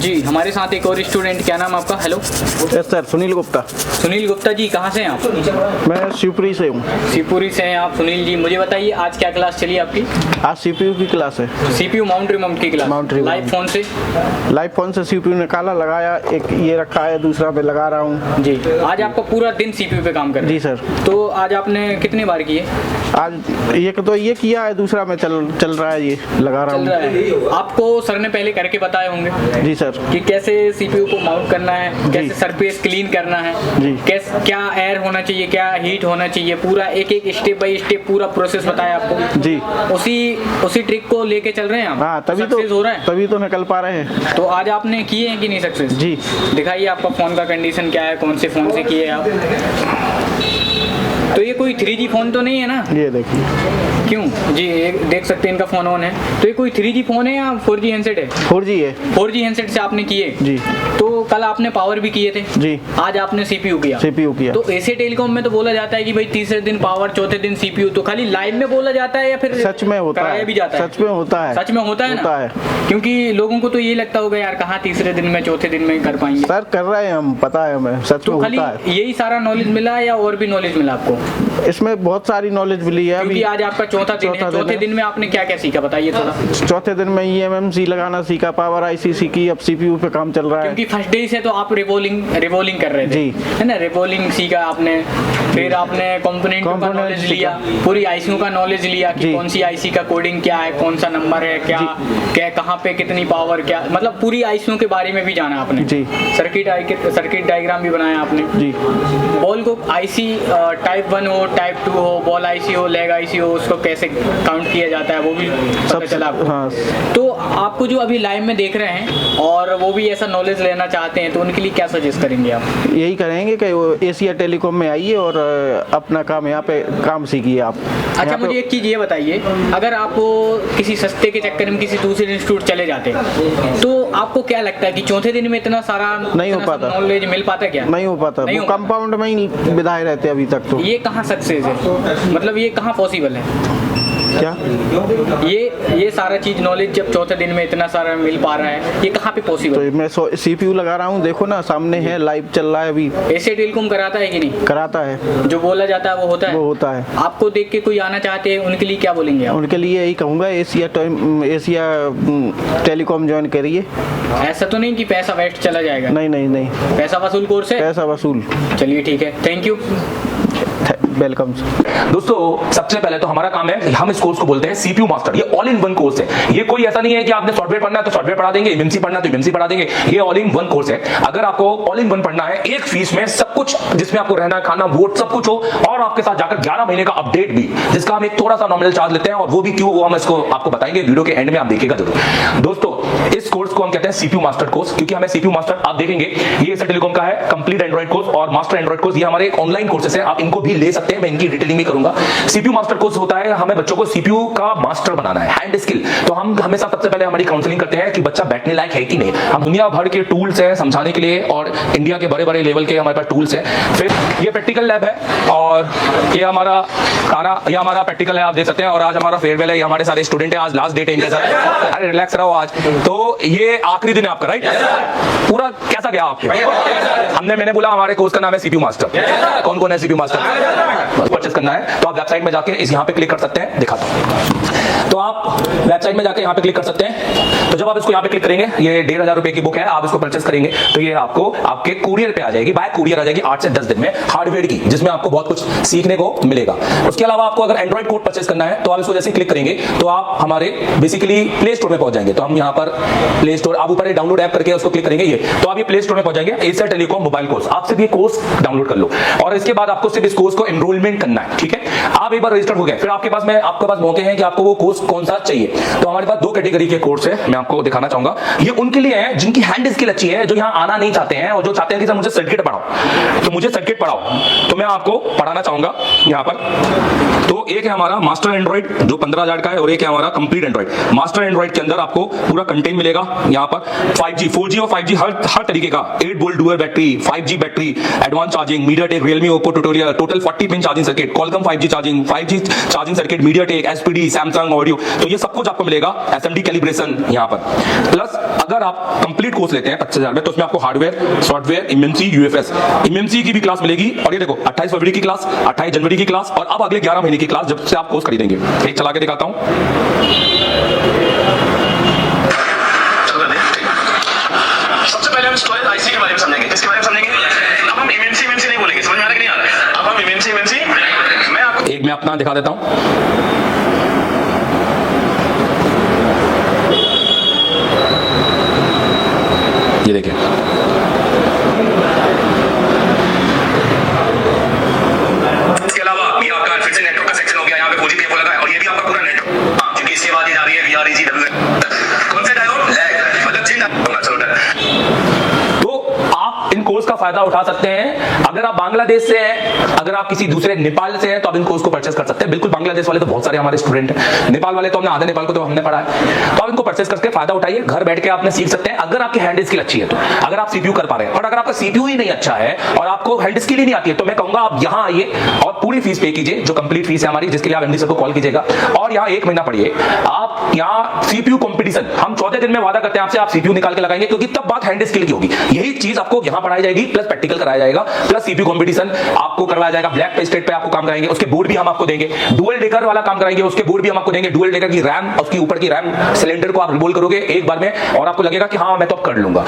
जी हमारे साथ एक और स्टूडेंट, क्या नाम आपका? Hello yes sir, Sunil Gupta. Sunil Gupta ji, कहाँ से हैं आप? मैं शिवपुरी से हूँ। शिवपुरी से हैं आप सुनील जी। मुझे बताइए आज क्या क्लास चली आपकी? आज सीपीयू की क्लास है। सीपीयू माउंट रिमाउंट की class? Mount remount. Live phone से? लाइव फोन से सीपीयू निकाला, लगाया, एक ये रखा है, दूसरा पे लगा रहा हूँ। जी आज आपका पूरा दिन सीपीयू पे काम कर रहे हैं? जी सर। तो आज आपने कितनी बार किए? आज एक तो ये किया है, दूसरा में चल रहा है, ये लगा रहा चल रहा हूँ। है। आपको सर ने पहले करके बताए होंगे जी सर। कि कैसे सीपीयू को माउंट करना है, कैसे सरफेस क्लीन करना है, जी। कैसे क्या एयर होना चाहिए, क्या हीट होना चाहिए, पूरा एक एक स्टेप बाय स्टेप पूरा प्रोसेस बताया आपको। जी। उसी ट्रिक को लेके चल रहे हैं आप? हाँ, सक्सेस हो रहा है? तभी तो निकल पा रहे हैं। तो आज आपने किए हैं कि नहीं सक्सेस? जी। दिखाइए आपका फोन का कंडीशन क्या है, कौन से फोन से किए आप? तो ये कोई 3G फोन तो नहीं है ना? ये देखिए। क्यों जी, ये देख सकते हैं इनका फोन ऑन है। तो ये कोई 3G फोन है या 4G हैंडसेट है? 4G है। 4G हैंडसेट से आपने किए? जी। तो कल आपने पावर भी किए थे? जी। आज आपने सीपीयू किया? सीपीयू किया। तो एशिया टेलीकॉम में तो बोला जाता है कि भाई तीसरे दिन पावर, चौथे दिन सीपीयू। तो खाली लाइव में बोला जाता है या फिर सच में होता कराया है? भी जाता है? सच में होता है। सच में होता है ना? होता है। क्योंकि लोगों को तो ये लगता होगा यार कहाँ तीसरे दिन में, चौथे दिन में कर पाएंगे। सर कर रहे हैं हम, पता है हमें, सच में तो खाली होता है। यही सारा नॉलेज मिला या और भी नॉलेज मिला आपको? इसमें बहुत सारी नॉलेज मिली है। क्योंकि अभी आज आपका चौथा दिन है। चौथे दिन में आपने क्या क्या सीखा, बताइए थोड़ा। चौथे दिन में EMMC लगाना सीखा, पावर IC सीखी, अब सीपीयू पे काम चल रहा है। क्योंकि फर्स्ट डे से तो आप रिवॉल्विंग कर रहे थे, जी। है ना? रिवॉल्विंग सीखा आपने, फिर आपने कंपोनेंट का नॉलेज लिया, पूरी आईसीयू का नॉलेज लिया कि जी। कौन सी आईसी का कोडिंग क्या है, कौन सा नंबर है, क्या क्या कहाँ पे कितनी पावर, क्या मतलब पूरी आईसीयू के बारे में भी जाना आपने। जी। सर्किट डायग्राम भी बनाया आपने। जी। बॉल को आईसी टाइप 1 हो, टाइप 2 हो, बॉल आईसी हो, लेग आईसी हो, उसको कैसे काउंट किया जाता है वो भी पता चला आपको। हाँ। तो आपको जो अभी लाइव में देख रहे हैं और वो भी ऐसा नॉलेज लेना चाहते हैं तो उनके लिए क्या सजेस्ट करेंगे आप? यही करेंगे कि वो एशिया टेलीकॉम में आइए और अपना काम यहाँ पे काम सीखिए आप। अच्छा मुझे एक चीज़ ये बताइए, अगर आप किसी सस्ते के चक्कर में किसी दूसरे इंस्टीट्यूट चले जाते तो आपको क्या लगता है कि चौथे दिन में इतना सारा नहीं हो पाता, नॉलेज मिल पाता? क्या नहीं हो पाता? वो कंपाउंड में ही विदाए रहते अभी तक। तो ये कहाँ सक्सेस है, मतलब ये कहाँ पॉसिबल है? क्या ये सारा चीज नॉलेज जब चौथे दिन में इतना सारा मिल पा रहा है, ये कहाँ पे पॉसिबल? तो मैं सीपीयू लगा रहा हूँ, देखो ना सामने है, लाइव चल रहा है अभी। एशिया टेलीकॉम कराता है कि नहीं? कराता है। जो बोला जाता है वो होता है? वो होता है। आपको देख के कोई आना चाहते हैं उनके लिए क्या बोलेंगे आप? उनके लिए यही कहूँगा, एशिया टेलीकॉम ज्वाइन करिए। ऐसा तो नहीं कि पैसा वेस्ट चला जाएगा? नहीं नहीं नहीं, पैसा वसूल कोर्स है? पैसा वसूल। चलिए ठीक है, थैंक यू, वेलकम। दोस्तों सबसे पहले तो हमारा काम है, हम इस कोर्स को बोलते हैं सीपीयू मास्टर। ये ऑल इन वन कोर्स है। ये कोई ऐसा नहीं है कि आपने सॉफ्टवेयर पढ़ना है तो सॉफ्टवेयर पढ़ा देंगे, एमएमसी पढ़ना है तो एमएमसी पढ़ा देंगे। ये ऑल इन वन कोर्स है। अगर आपको ऑल इन वन पढ़ना है, एक फीस में सब कुछ, जिसमें आपको रहना, खाना, वोट सब कुछ हो, और आपके साथ जाकर 11 महीने का अपडेट भी, जिसका हम एक थोड़ा सा नॉमिनल चार्ज लेते हैं, और वो भी क्यों, वो हम इसको आपको बताएंगे वीडियो के एंड में, आप देखिएगा जरूर। दोस्तों इस कोर्स को हम कहते हैं सीपीयू मास्टर कोर्स, क्योंकि हमें सीपीयू मास्टर, आप देखेंगे ये एशिया टेलीकॉम का है कंप्लीट एंड्रॉइड कोर्स और मास्टर एंड्रॉइड कोर्स। ये हमारे ऑनलाइन कोर्सेस है, आप इनको भी ले सकते हैं, मैं इनकी डिटेलिंग भी करूंगा। सीपीयू मास्टर कोर्स होता है, हमें बच्चों को सीपीयू का मास्टर बनाना है, हैंड स्किल। तो हम हमेशा सबसे पहले हमारी काउंसलिंग करते हैं कि बच्चा बैठने लायक है कि नहीं। हम दुनिया भर के टूल्स हैं समझाने के लिए, और इंडिया के बड़े बड़े लेवल के हमारे पास टूल्स हैं। फिर ये प्रैक्टिकल लैब है, और ये हमारा प्रैक्टिकल है, आप देख सकते हैं। और आज हमारा फेयरवेल है, ये हमारे सारे स्टूडेंट है, आज लास्ट डेट है इनके साथ। अरे रिलैक्स रहो आज, तो ये आखिरी दिन है आपका, राइट? पूरा कैसा गया आपके? मैंने बोला हमारे कोर्स का नाम है सीपीयू मास्टर। कौन कौन है सीपीयू मास्टर? परचेस करना है तो आप वेबसाइट में जाके इस यहाँ पे क्लिक कर सकते हैं, दिखाता हूँ। तो आप वेबसाइट में जाके यहाँ पे क्लिक कर सकते हैं। तो जब आप इसको यहाँ पे क्लिक करेंगे, ये 1500 रुपए की बुक है, आप इसको परचेस करेंगे तो ये आपको आपके कुरियर पे आ जाएगी, बाय कुरियर आ जाएगी 8 से 10 दिन में, हार्डवेयर की, जिसमें आपको बहुत कुछ सीखने को मिलेगा। उसके अलावा आपको अगर एंड्रॉइड कोड परचेस करना है तो आप इसको जैसे क्लिक करेंगे तो आप हमारे बेसिकली प्ले स्टोर में पहुंच जाएंगे। तो हम यहाँ पर प्ले स्टोर, आप ऊपर डाउनलोड ऐप करके उसको क्लिक करेंगे, ये तो आप ये प्ले स्टोर में पहुंच जाएंगे, एशिया टेलीकॉम मोबाइल कोर्स। आप सिर्फ ये कोर्स डाउनलोड कर लो, और इसके बाद आपको सिर्फ इस कोर्स को एनरोलमेंट करना है, ठीक है? आप एक बार रजिस्टर हो गए, फिर आपके पास मौके हैं कि आपको वो कोर्स कौन सा चाहिए। तो हमारे पास 2 कैटेगरी के कोर्स है, मैं आपको दिखाना चाहूंगा। ये उनके लिए है जिनकी हैंड स्किल अच्छी है, जो यहाँ आना नहीं चाहते हैं, और जो चाहते हैं कि सर मुझे सर्किट पढ़ाओ, तो मुझे सर्किट पढ़ाओ, तो मैं आपको पढ़ाना चाहूंगा यहाँ पर। तो एक है हमारा मास्टर एंड्रॉइड जो 15,000 का है, और एक है हमारा कंप्लीट एंड्रॉइड। मास्टर एंड्रॉइड के अंदर आपको पूरा कंटेंट मिलेगा यहाँ पर, 5G 4G और 5G हर तरीके का, 8 volt dual battery, 5G battery, advance charging, MediaTek, Realme, Oppo tutorial, total 40 pin charging circuit, Qualcomm 5G charging, 5G charging circuit, MediaTek, SPD, Samsung audio, तो ये सब कुछ आपको मिलेगा। SMD कैलिब्रेशन यहाँ पर। प्लस अगर अगर आप कंप्लीट कोर्स लेते हैं 25,000 में, तो उसमें आपको hardware, software, MMC, UFS, MMC की भी क्लास मिलेगी। और ये देखो 28 फरवरी की क्लास, 28 जनवरी की क्लास, और अब अगले 11 महीने की क्लास जब से आप कोर्स खरीदेंगे। एक चला के दिखाता हूं। सबसे पहले हम स्टोरेज आईसी के बारे में समझेंगे, किसके बारे में समझेंगे? अब हम एमएमसी नहीं बोलेंगे, समझ में आ रहा है कि नहीं आ रहा है? अब हम एमएमसी मैं आपको एक मैं अपना दिखा देता हूं। ये देखिए, इसके अलावा ये आपका फिर से नेटवर्क का सेक्शन हो गया, यहाँ पे 4G केबल लगा है, और ये भी आपका पूरा नेटवर्क, हाँ, क्योंकि इसके बाद ये जा रही है VREGW, कौन से डायोड? मतलब जिन तो आप इन कोर्स का फायदा उठा सकते हैं। अगर आप बांग्लादेश से हैं, अगर आप किसी दूसरे नेपाल से हैं, तो आप इन कोर्स को परचेस कर सकते हैं। बिल्कुल, बांग्लादेश वाले तो बहुत सारे हमारे स्टूडेंट हैं, नेपाल वाले तो हमने आधे नेपाल को तो हमने पढ़ा है, तो आप इनको परचेस करके फायदा उठाइए। घर बैठ के आपने सीख सकते हैं अगर आपकी हैंड स्किल अच्छी है तो, अगर आप सीपीयू कर पा रहे हैं। और अगर आपका सीपीयू ही नहीं अच्छा है और आपको हैंड स्किल ही नहीं आती है, तो मैं कहूंगा आप यहां आइए और पूरी फीस पे कीजिए, जो कंप्लीट फीस है हमारी, जिसके लिए आप एमडी सर को कॉल कीजिएगा, और यहाँ 1 महीना पढ़िए। आप यहाँ सीपीयू कंपटीशन, हम 14 दिन में वादा करते हैं आपसे, आप सीपीयू निकाल के लगाएंगे, क्योंकि तब बात हैंड स्किल की होगी। यही चीज आपको यहाँ पढ़ाई जाएगी, प्लस प्रैक्टिकल कराया जाएगा, प्लस सीपीयू कंपटीशन आपको करवाया जाएगा। ब्लैक पे स्टेट पे आपको काम कराएंगे, उसके बोर्ड भी हम आपको देंगे। डुअल डेकर वाला काम कराएंगे, उसके बोर्ड भी हम आपको देंगे। डुअल डेकर की रैम, उसकी ऊपर की रैम सिलेंडर को आप रिमूव करोगे एक बार में, और आपको लगेगा कि हाँ मैं तो अब कर लूंगा।